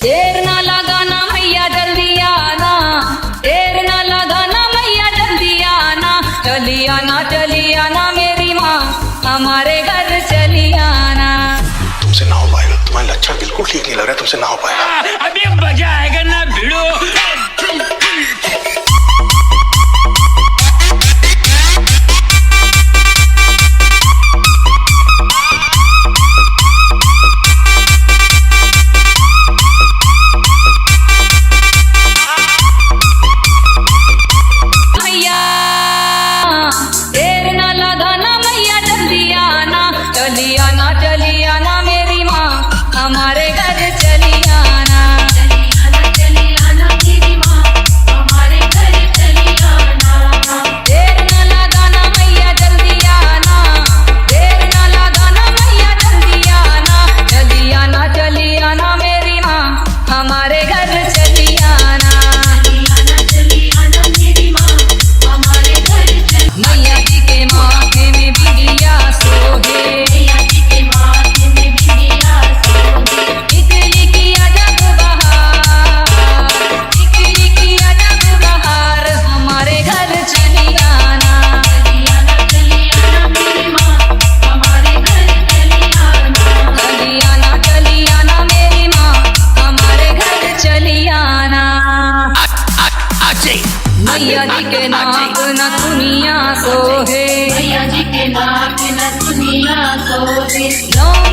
देर ना लगाना मैया जल्दी आना, देर ना लगाना मैया जल्दी आना, चली आना मेरी माँ हमारे घर चली आना। तुमसे ना हो पाएगा, तुम्हारे लक्षण बिल्कुल ठीक नहीं लग रहा है, तुमसे ना हो पाएगा। अभी मजा आएगा ना भिड़ो। चली आना मेरी माँ हमारे घर चली आना। चली आना मेरी माँ हमारे घर चली आना। देर ना लगाना मैया जल्दी आना, देर ना लगाना मैया जल्दी आना, चली आना मेरी माँ हमारे घर चली आना। चली आना मेरी माँ हमारे घर चली। मैया जी के माथे में बिंदिया सोहे, मैया जी के नाक न दुनिया सोहे, मैया जी के नाक न दुनिया सोहे।